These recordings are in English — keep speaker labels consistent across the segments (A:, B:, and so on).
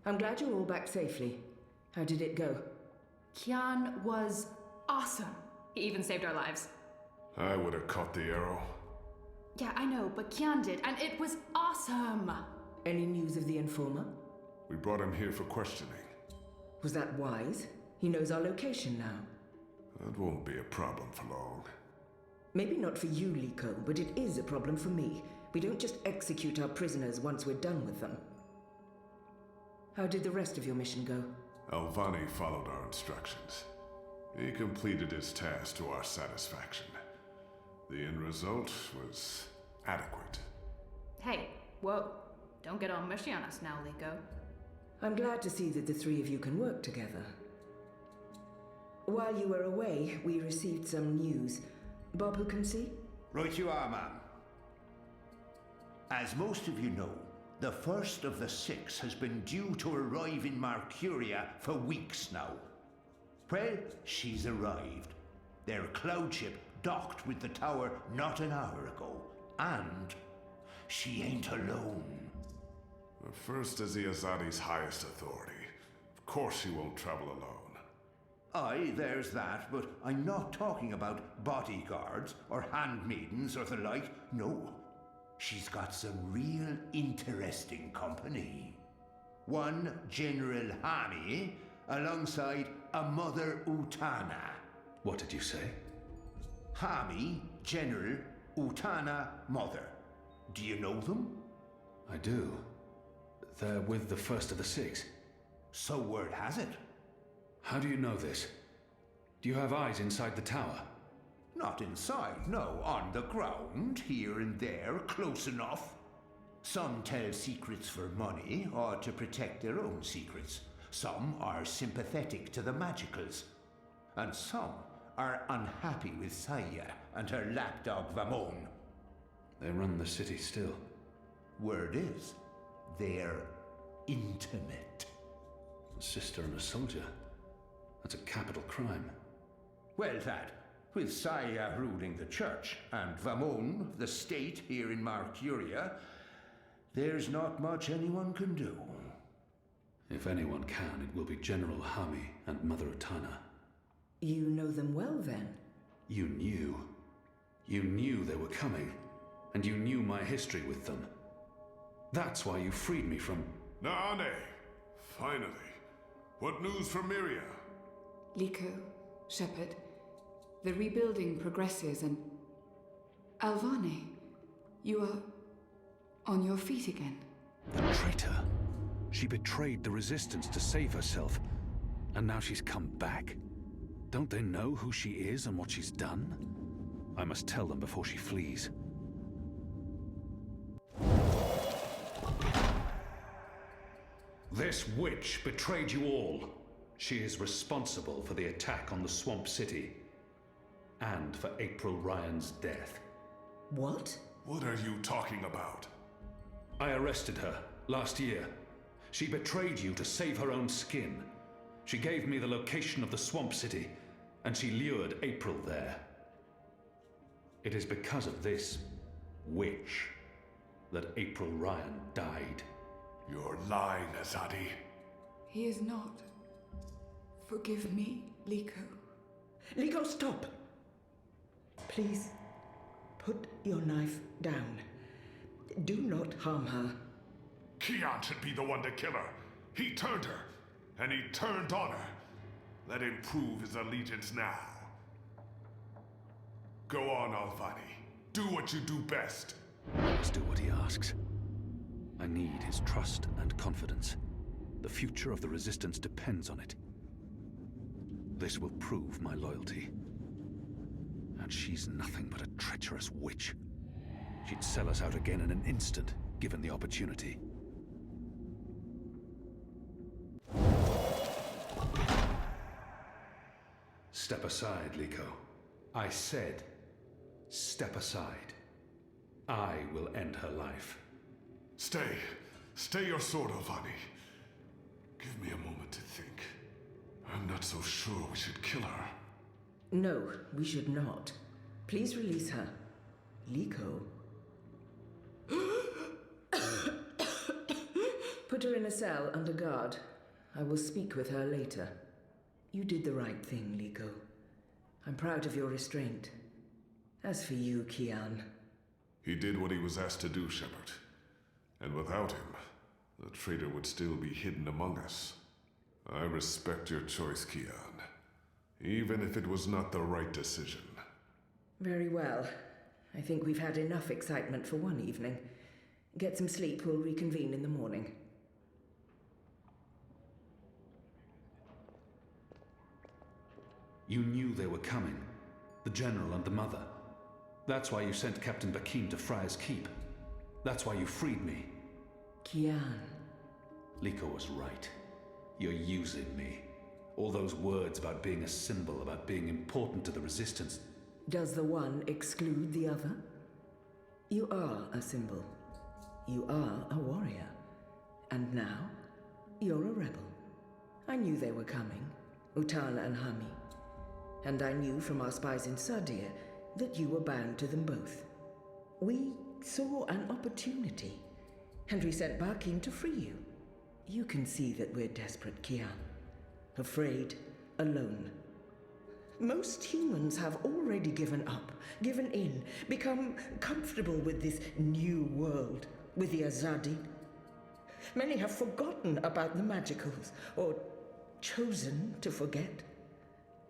A: I'm glad you're all back safely. How did it go?
B: Kian was awesome. He even saved our lives.
C: I would have caught the arrow.
B: Yeah, I know, but Kian did, and it was awesome!
A: Any news of the informer?
C: We brought him here for questioning.
A: Was that wise? He knows our location now.
C: That won't be a problem for long.
A: Maybe not for you, Liko, but it is a problem for me. We don't just execute our prisoners once we're done with them. How did the rest of your mission go?
C: Alvani followed our instructions. He completed his task to our satisfaction. The end result was adequate.
B: Hey, whoa. Don't get all mushy on us now, Liko.
A: I'm glad to see that the three of you can work together. While you were away, we received some news. Bob, who can see?
D: Right you are, ma'am. As most of you know, the first of the 6 has been due to arrive in Mercuria for weeks now. Well, she's arrived. Their cloud ship docked with the tower not an hour ago. And she ain't alone.
C: The first is the Azadi's highest authority. Of course she won't travel alone.
D: Aye, there's that, but I'm not talking about bodyguards or handmaidens or the like. No. She's got some real interesting company. One General Hani alongside a Mother Utana.
E: What did you say?
D: Hami, General, Utana, Mother. Do you know them?
E: I do. They're with the first of the 6.
D: So word has it.
E: How do you know this? Do you have eyes inside the tower?
D: Not inside, no. On the ground, here and there, close enough. Some tell secrets for money or to protect their own secrets. Some are sympathetic to the magicals. And some are unhappy with Saya and her lapdog Vamon.
E: They run the city still.
D: Word is, they're intimate.
E: A sister and a soldier. That's a capital crime.
D: Well, that, with Saya ruling the church and Vamon, the state here in Mercuria, there's not much anyone can do.
E: If anyone can, it will be General Hami and Mother Utana.
A: You know them well, then?
E: You knew. You knew they were coming, and you knew my history with them. That's why you freed me from...
C: Naane! Finally. What news from Myria?
F: Liko, Shepard, the rebuilding progresses and... Alvani, you are on your feet again.
E: The traitor. She betrayed the Resistance to save herself, and now she's come back. Don't they know who she is and what she's done? I must tell them before she flees. This witch betrayed you all. She is responsible for the attack on the Swamp City, and for April Ryan's death.
A: What?
C: What are you talking about?
E: I arrested her last year. She betrayed you to save her own skin. She gave me the location of the Swamp City, and she lured April there. It is because of this witch that April Ryan died.
C: You're lying, Azadi.
F: He is not. Forgive me, Liko.
A: Liko, stop! Please, put your knife down. Do not harm her.
C: Kian should be the one to kill her. He turned her, and he turned on her. Let him prove his allegiance now. Go on, Alvani. Do what you do best.
E: I must do what he asks. I need his trust and confidence. The future of the Resistance depends on it. This will prove my loyalty. And she's nothing but a treacherous witch. She'd sell us out again in an instant, given the opportunity. Step aside, Liko. I said, step aside. I will end her life.
C: Stay. Stay your sword, Alvani. Give me a moment to think. I'm not so sure we should kill her.
A: No, we should not. Please release her. Liko. Put put her in a cell under guard. I will speak with her later. You did the right thing, Liko. I'm proud of your restraint. As for you, Kian...
C: He did what he was asked to do, Shepard. And without him, the traitor would still be hidden among us. I respect your choice, Kian. Even if it was not the right decision.
A: Very well. I think we've had enough excitement for one evening. Get some sleep, we'll reconvene in the morning.
E: You knew they were coming. The General and the Mother. That's why you sent Captain Bakim to Friar's Keep. That's why you freed me.
A: Kian...
E: Liko was right. You're using me. All those words about being a symbol, about being important to the Resistance.
A: Does the one exclude the other? You are a symbol. You are a warrior. And now, you're a rebel. I knew they were coming, Utana and Hami. And I knew from our spies in Sadir that you were bound to them both. We saw an opportunity, and we sent Bakim to free you. You can see that we're desperate, Kian. Afraid, alone. Most humans have already given up, given in, become comfortable with this new world, with the Azadi. Many have forgotten about the magicals, or chosen to forget.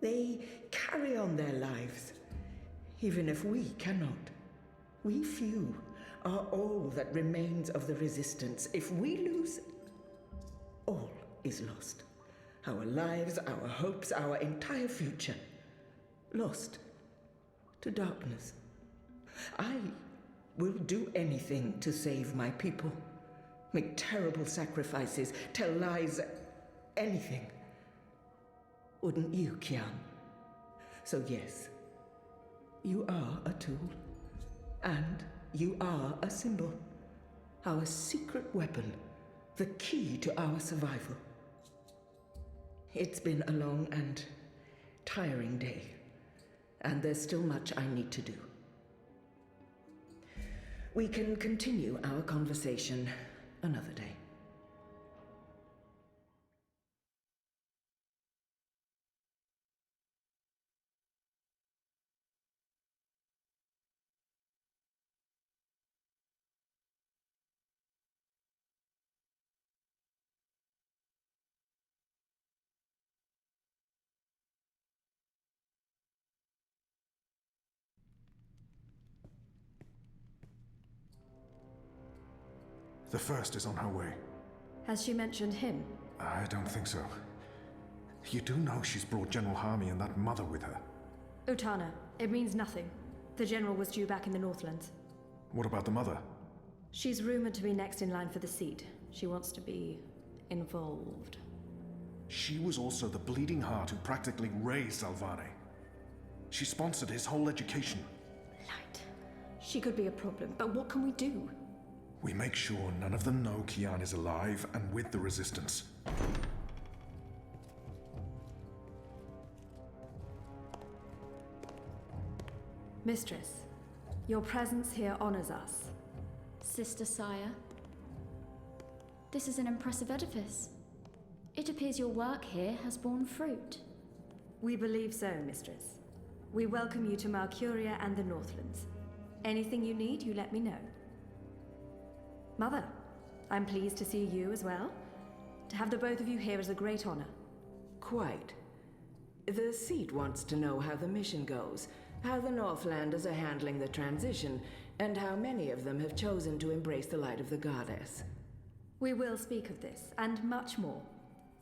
A: They carry on their lives, even if we cannot. We few are all that remains of the Resistance. If we lose, all is lost. Our lives, our hopes, our entire future. Lost to darkness. I will do anything to save my people. Make terrible sacrifices, tell lies, anything. Wouldn't you, Kian? So yes, you are a tool. And you are a symbol. Our secret weapon. The key to our survival. It's been a long and tiring day. And there's still much I need to do. We can continue our conversation another day.
G: The first is on her way.
H: Has she mentioned him?
G: I don't think so. You do know she's brought General Hami and that mother with her.
H: Utana, it means nothing. The General was due back in the Northlands.
G: What about the mother?
H: She's rumored to be next in line for the seat. She wants to be involved.
G: She was also the bleeding heart who practically raised Alvane. She sponsored his whole education.
H: Light. She could be a problem, but what can we do?
G: We make sure none of them know Kian is alive and with the Resistance.
H: Mistress, your presence here honors us.
I: Sister Sire, this is an impressive edifice. It appears your work here has borne fruit.
H: We believe so, Mistress. We welcome you to Malcuria and the Northlands. Anything you need, you let me know. Mother, I'm pleased to see you as well. To have the both of you here is a great honor.
A: Quite. The seat wants to know how the mission goes, how the Northlanders are handling the transition, and how many of them have chosen to embrace the light of the Goddess.
H: We will speak of this, and much more.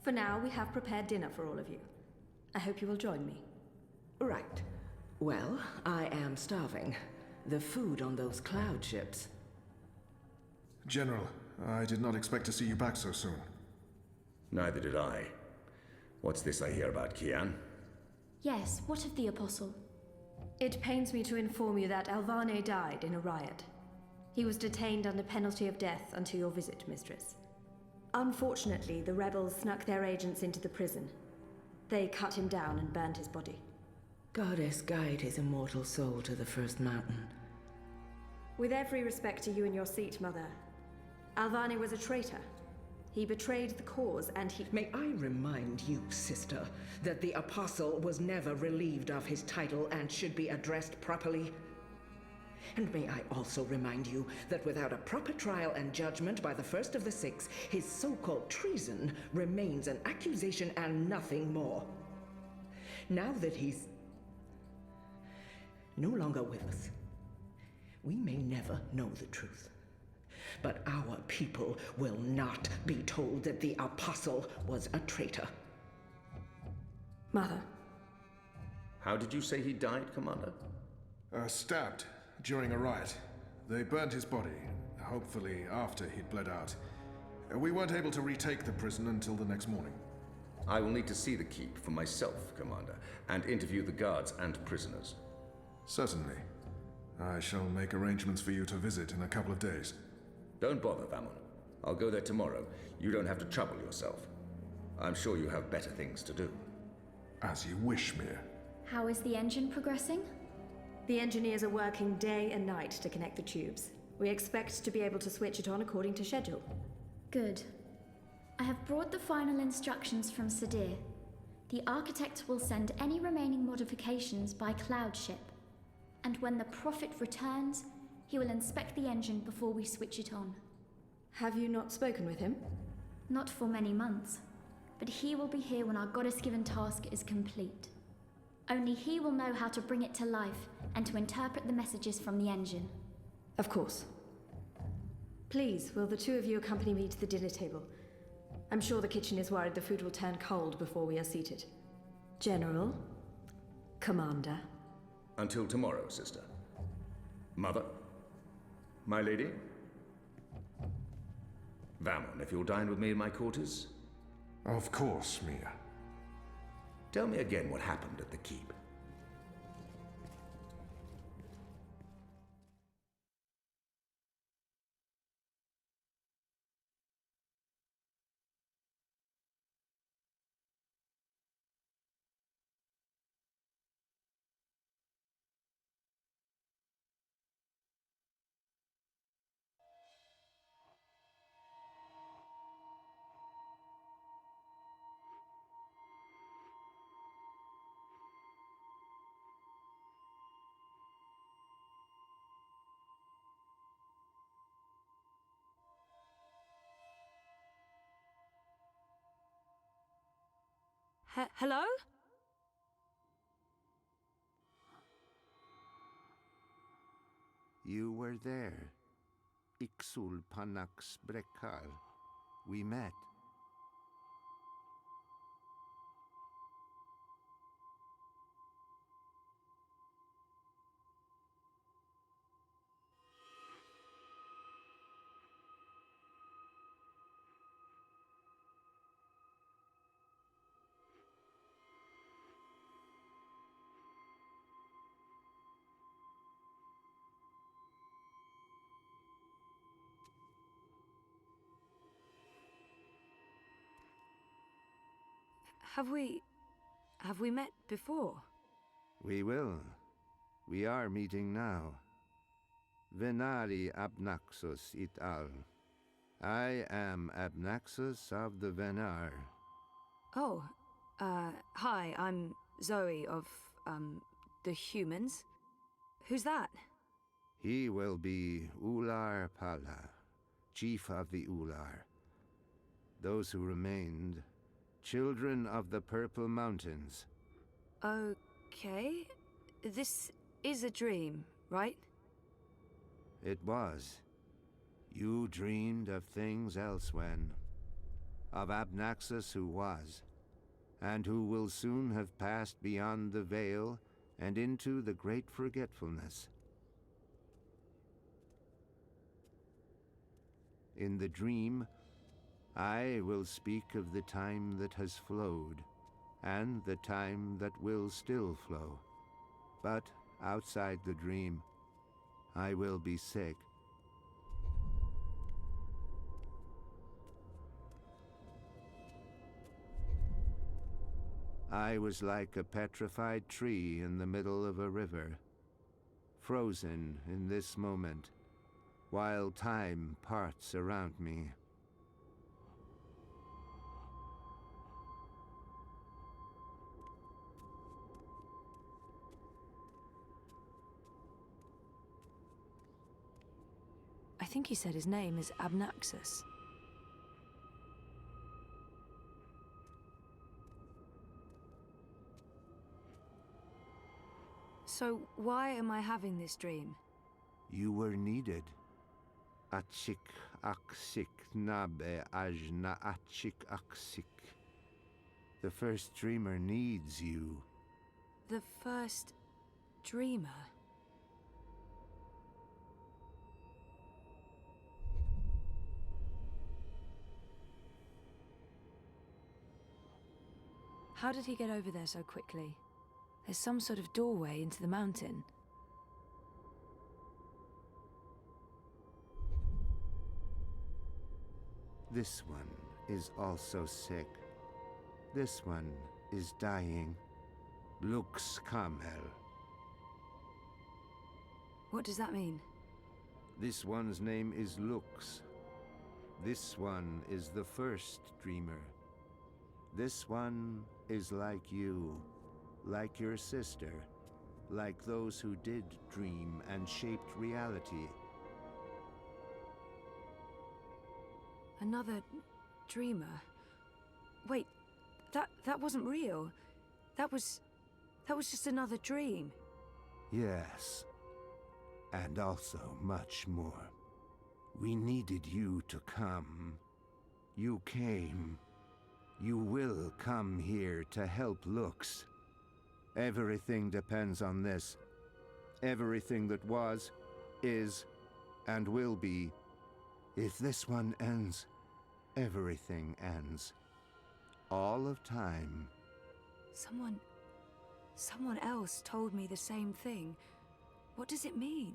H: For now, we have prepared dinner for all of you. I hope you will join me.
A: Right. Well, I am starving. The food on those cloud ships.
G: General, I did not expect to see you back so soon.
J: Neither did I. What's this I hear about Kian?
I: Yes, what of the Apostle?
H: It pains me to inform you that Alvane died in a riot. He was detained under penalty of death until your visit, Mistress. Unfortunately, the rebels snuck their agents into the prison. They cut him down and burned his body.
A: Goddess, guide his immortal soul to the first mountain.
H: With every respect to you and your seat, Mother, Alvane was a traitor. He betrayed the cause, and he...
A: May I remind you, sister, that the Apostle was never relieved of his title and should be addressed properly? And may I also remind you that without a proper trial and judgment by the first of the six, his so-called treason remains an accusation and nothing more. Now that he's no longer with us, we may never know the truth. But our people will not be told that the Apostle was a traitor.
H: Mother.
J: How did you say he died, Commander?
G: Stabbed during a riot. They burned his body, hopefully after he'd bled out. We weren't able to retake the prison until the next morning.
J: I will need to see the keep for myself, Commander, and interview the guards and prisoners.
G: Certainly. I shall make arrangements for you to visit in a couple of days.
J: Don't bother, Vamon. I'll go there tomorrow. You don't have to trouble yourself. I'm sure you have better things to do.
G: As you wish, Mir.
I: How is the engine progressing?
H: The engineers are working day and night to connect the tubes. We expect to be able to switch it on according to schedule.
I: Good. I have brought the final instructions from Sadir. The architect will send any remaining modifications by cloud ship. And when the Prophet returns, he will inspect the engine before we switch it on.
H: Have you not spoken with him?
I: Not for many months, but he will be here when our goddess-given task is complete. Only he will know how to bring it to life and to interpret the messages from the engine.
H: Of course. Please, will the two of you accompany me to the dinner table? I'm sure the kitchen is worried the food will turn cold before we are seated. General, Commander.
J: Until tomorrow, sister. Mother? My lady? Vamon, if you'll dine with me in my quarters?
G: Of course, Mir.
J: Tell me again what happened at the keep.
K: Hello?
D: You were there. Ixul Panax Brekal. We met.
K: Have we met before?
D: We will. We are meeting now. Venari Abnaxus it al. I am Abnaxus of the Venar.
K: Oh, hi, I'm Zoe of, the humans. Who's that?
D: He will be Ular Pala, chief of the Ular. Those who remained, children of the Purple Mountains.
K: Okay. This is a dream, right?
D: It was. You dreamed of things elsewhen. Of Abnaxus who was, and who will soon have passed beyond the veil and into the great forgetfulness. In the dream, I will speak of the time that has flowed, and the time that will still flow. But outside the dream, I will be sick. I was like a petrified tree in the middle of a river, frozen in this moment, while time parts around me.
K: think he said his name is Abnaxus. So, why am I having this dream?
D: You were needed. Achik aksik nabe ajna achik aksik. The first dreamer needs you.
K: The first dreamer? How did he get over there so quickly? There's some sort of doorway into the mountain.
D: This one is also sick. This one is dying. Lux Kamel.
K: What does that mean?
D: This one's name is Lux. This one is the first dreamer. This one is like you, like your sister, like those who did dream and shaped reality.
K: Another dreamer? Wait, that wasn't real. That was just another dream.
D: Yes, and also much more. We needed you to come. You came. You will come here to help Lux. Everything depends on this. Everything that was, is, and will be. If this one ends, everything ends. All of time.
K: Someone else told me the same thing. What does it mean?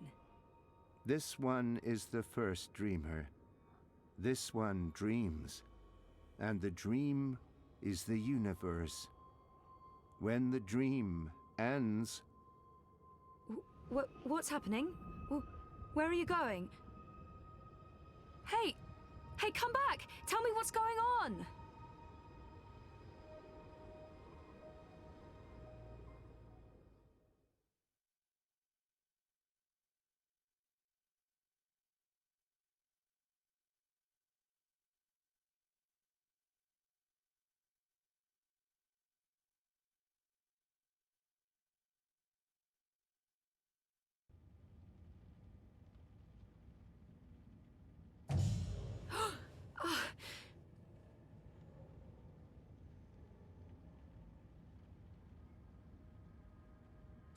D: This one is the first dreamer. This one dreams. And the dream is the universe. When the dream ends...
K: What's happening? Where are you going? Hey! Hey, come back! Tell me what's going on!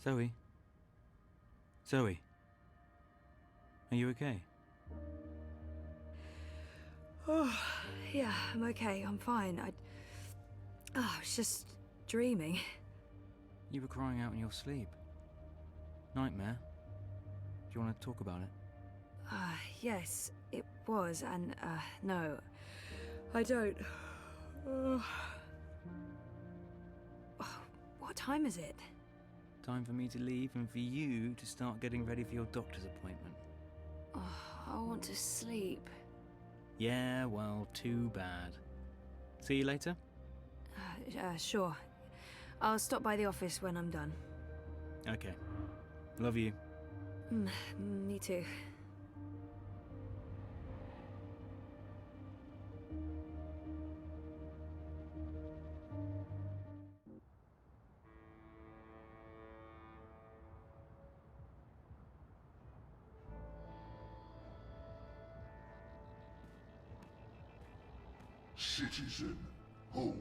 L: Zoe? Zoe? Are you okay?
K: Oh, yeah, I'm okay. I'm fine. I was just dreaming.
L: You were crying out in your sleep. Nightmare? Do you want to talk about it?
K: Yes, it was, and, no. I don't. What time is it?
L: Time for me to leave and for you to start getting ready for your doctor's appointment.
K: I want to sleep.
L: Yeah, well, too bad. See you later?
K: Sure. I'll stop by the office when I'm done.
L: Okay. Love you.
K: Me too.
M: Citizen, hold.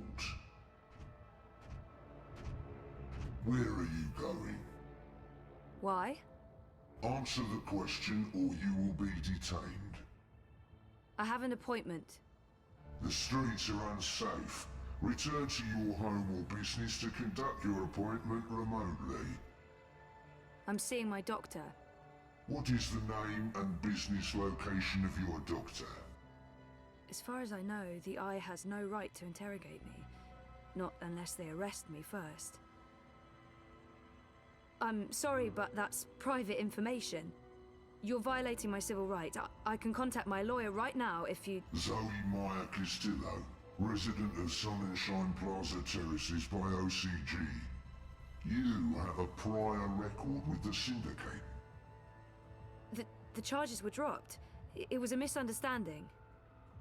M: Where are you going?
K: Why?
M: Answer the question or you will be detained.
K: I have an appointment.
M: The streets are unsafe. Return to your home or business to conduct your appointment remotely.
K: I'm seeing my doctor.
M: What is the name and business location of your doctor?
K: As far as I know, the Eye has no right to interrogate me. Not unless they arrest me first. I'm sorry, but that's private information. You're violating my civil rights. I can contact my lawyer right now if you...
M: Zoe Meyer Castillo, resident of Sonnenschein Plaza Terraces by OCG. You have a prior record with the Syndicate.
K: The charges were dropped. It was a misunderstanding.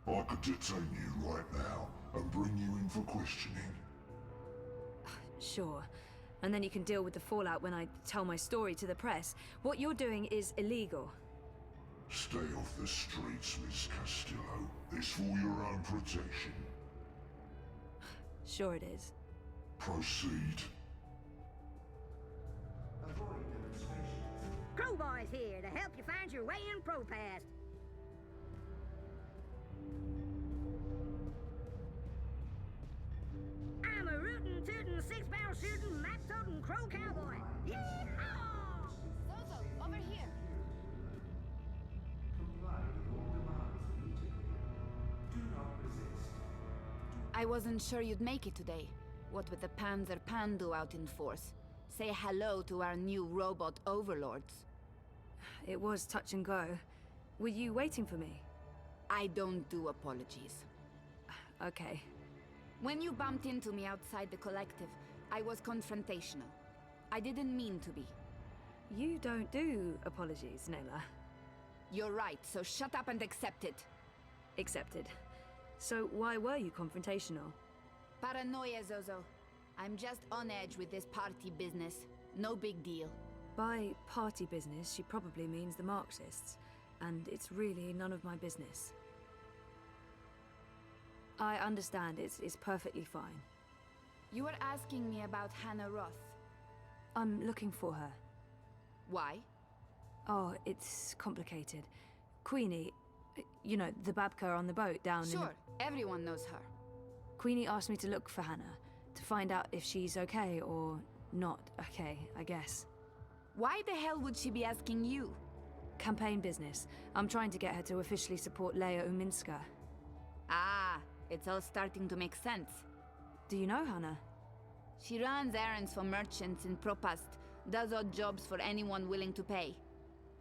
M: I could detain you right now and bring you in for questioning.
K: Sure. And then you can deal with the fallout when I tell my story to the press. What you're doing is illegal.
M: Stay off the streets, Miss Castillo. It's for your own protection.
K: Sure it is.
M: Proceed.
N: Crowbar's here to help you find your way in Propass. I'm a rootin', tootin', six-barrel shootin', map-totin' crow cowboy. Yee-haw!
I: Zozo, over here.
O: I wasn't sure you'd make it today. What with the Panzer Pandu out in force. Say hello to our new robot overlords.
K: It was touch and go. Were you waiting for me?
O: I don't do apologies.
K: Okay.
O: When you bumped into me outside the collective, I was confrontational. I didn't mean to be.
K: You don't do apologies, Nayla.
O: You're right, so shut up and accept it.
K: Accepted. So why were you confrontational?
O: Paranoia, Zozo. I'm just on edge with this party business. No big deal.
K: By party business, she probably means the Marxists. And it's really none of my business. I understand, it's perfectly fine.
O: You were asking me about Hannah Roth.
K: I'm looking for her.
O: Why?
K: Oh, it's complicated. Queenie, you know, the Babka on the boat down in
O: Sure, everyone knows her.
K: Queenie asked me to look for Hannah, to find out if she's okay or not okay, I guess.
O: Why the hell would she be asking you?
K: Campaign business. I'm trying to get her to officially support Leia Uminska.
O: Ah, it's all starting to make sense.
K: Do you know Hannah?
O: She runs errands for merchants in Propast, does odd jobs for anyone willing to pay.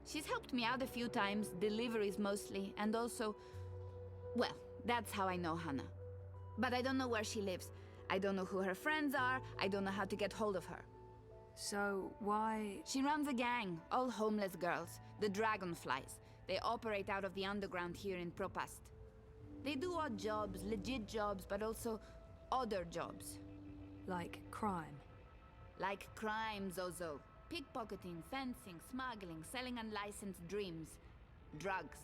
O: She's helped me out a few times, deliveries mostly, and also... Well, that's how I know Hannah. But I don't know where she lives. I don't know who her friends are, I don't know how to get hold of her.
K: So, why...
O: She runs a gang, all homeless girls, the Dragonflies. They operate out of the underground here in Propast. They do odd jobs, legit jobs, but also other jobs.
K: Like crime?
O: Like crime, Zozo. Pickpocketing, fencing, smuggling, selling unlicensed dreams. Drugs.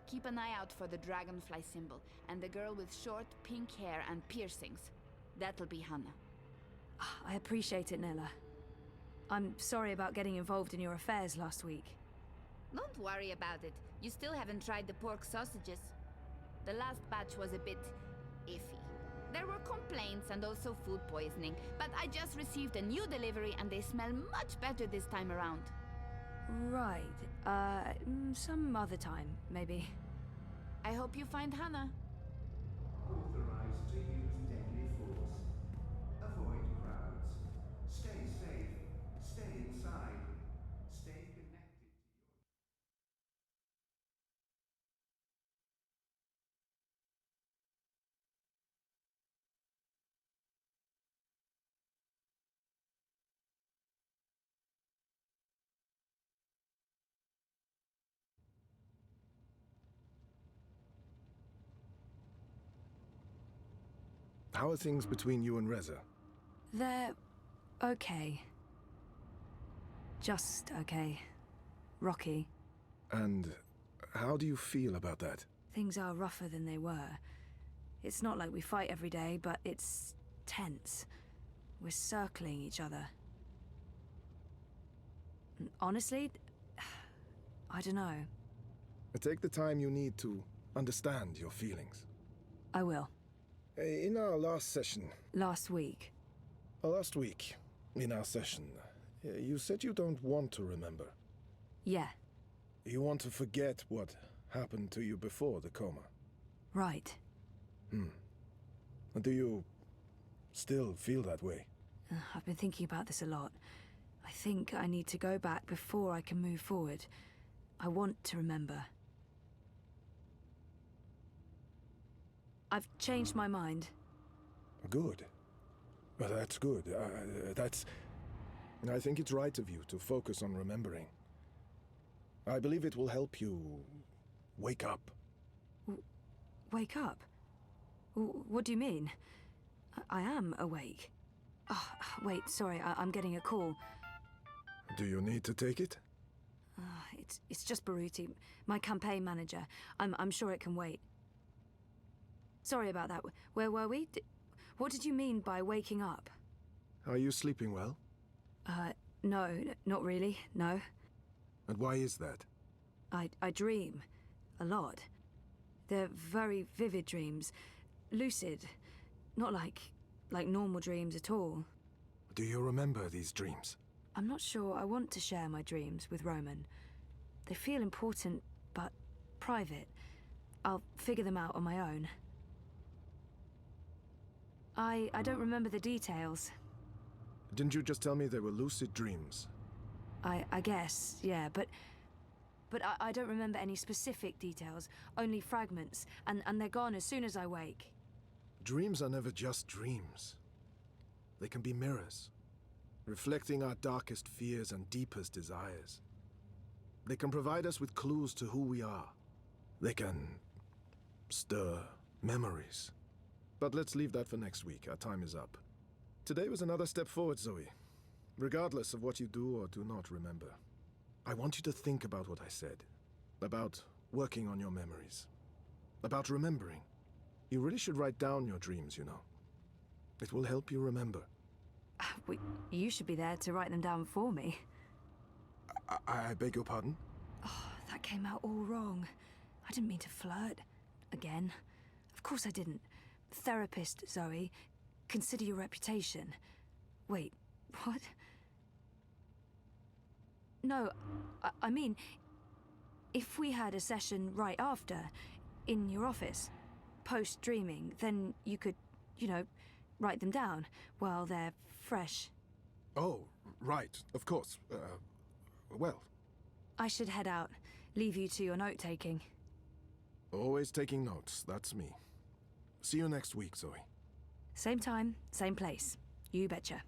O: Keep an eye out for the dragonfly symbol, and the girl with short, pink hair and piercings. That'll be Hannah.
K: I appreciate it, Nella. I'm sorry about getting involved in your affairs last week.
O: Don't worry about it. You still haven't tried the pork sausages. The last batch was a bit iffy. There were complaints and also food poisoning, but I just received a new delivery and they smell much better this time around.
K: Right. Some other time, maybe.
O: I hope you find Hannah.
D: Authorized to use deadly force. Avoid crowds. Stay safe. Stay inside. Stay connected to your...
G: How are things between you and Reza?
K: They're okay. Just okay. Rocky.
G: And how do you feel about that?
K: Things are rougher than they were. It's not like we fight every day, but it's tense. We're circling each other. Honestly, I don't know.
G: Take the time you need to understand your feelings.
K: I will.
G: In our last session...
K: Last week.
G: Last week, in our session, you said you don't want to remember.
K: Yeah.
G: You want to forget what happened to you before the coma.
K: Right.
G: Do you still feel that way?
K: I've been thinking about this a lot. I think I need to go back before I can move forward. I want to remember. I've changed my mind.
G: Good. Well, that's good. I think it's right of you to focus on remembering. I believe it will help you Wake up.
K: Wake up? What do you mean? I am awake. Oh, wait, sorry, I'm getting a call.
G: Do you need to take it?
K: It's just Baruti, my campaign manager. I'm sure it can wait. Sorry about that. Where were we? What did you mean by waking up?
G: Are you sleeping well?
K: No, not really, no.
G: And why is that?
K: I dream. A lot. They're very vivid dreams. Lucid. Not like normal dreams at all.
G: Do you remember these dreams?
K: I'm not sure I want to share my dreams with Roman. They feel important, but private. I'll figure them out on my own. I don't remember the details.
G: Didn't you just tell me they were lucid dreams?
K: I guess, yeah, but I don't remember any specific details, only fragments, and they're gone as soon as I wake.
G: Dreams are never just dreams. They can be mirrors, reflecting our darkest fears and deepest desires. They can provide us with clues to who we are. They can stir memories. But let's leave that for next week. Our time is up. Today was another step forward, Zoe. Regardless of what you do or do not remember, I want you to think about what I said. About working on your memories. About remembering. You really should write down your dreams, you know. It will help you remember.
K: You should be there to write them down for me.
G: I beg your pardon?
K: Oh, that came out all wrong. I didn't mean to flirt. Again. Of course I didn't. Therapist, Zoe. Consider your reputation. Wait, what? No, I mean, if we had a session right after, in your office, post-dreaming, then you could, you know, write them down while they're fresh.
G: Oh, right, of course. Well.
K: I should head out, leave you to your note-taking.
G: Always taking notes, that's me. See you next week, Zoe.
K: Same time, same place. You betcha.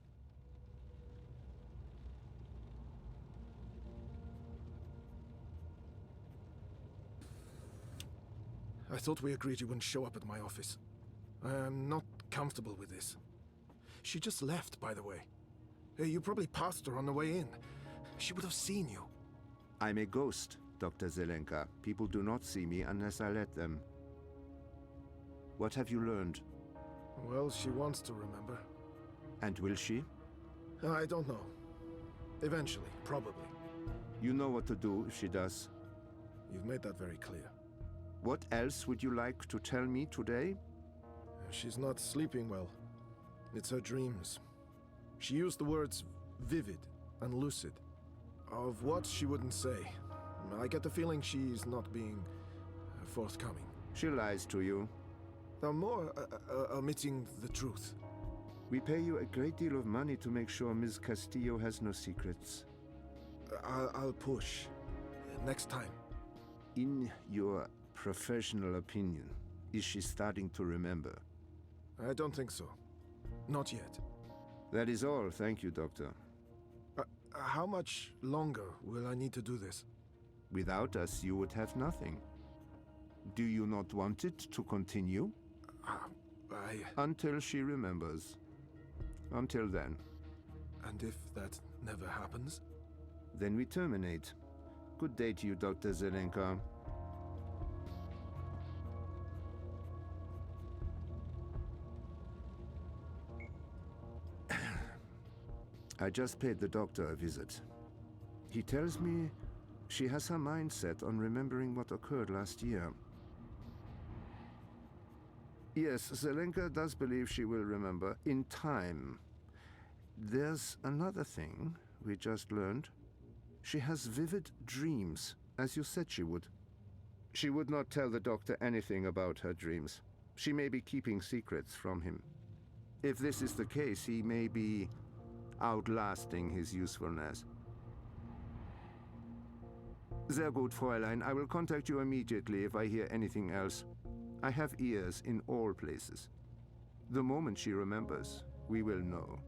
G: I thought we agreed you wouldn't show up at my office. I am not comfortable with this. She just left, by the way. You probably passed her on the way in. She would have seen you.
D: I'm a ghost, Dr. Zelenka. People do not see me unless I let them. What have you learned?
G: Well, she wants to remember.
D: And will she?
G: I don't know. Eventually, probably.
D: You know what to do if she does.
G: You've made that very clear.
D: What else would you like to tell me today?
G: She's not sleeping well. It's her dreams. She used the words vivid and lucid. Of what she wouldn't say. I get the feeling she's not being forthcoming.
D: She lies to you.
G: Now more omitting the truth.
D: We pay you a great deal of money to make sure Ms. Castillo has no secrets.
G: I'll push. Next time.
D: In your professional opinion, is she starting to remember?
G: I don't think so. Not yet.
D: That is all. Thank you, Doctor.
G: How much longer will I need to do this?
D: Without us, you would have nothing. Do you not want it to continue? Until she remembers. Until then.
G: And if that never happens?
D: Then we terminate. Good day to you, Dr. Zelenka. I just paid the doctor a visit. He tells me she has her mind set on remembering what occurred last year. Yes, Zelenka does believe she will remember in time. There's another thing we just learned. She has vivid dreams, as you said she would. She would not tell the doctor anything about her dreams. She may be keeping secrets from him. If this is the case, he may be outlasting his usefulness. Sehr gut, Fräulein. I will contact you immediately if I hear anything else. I have ears in all places. The moment she remembers, we will know.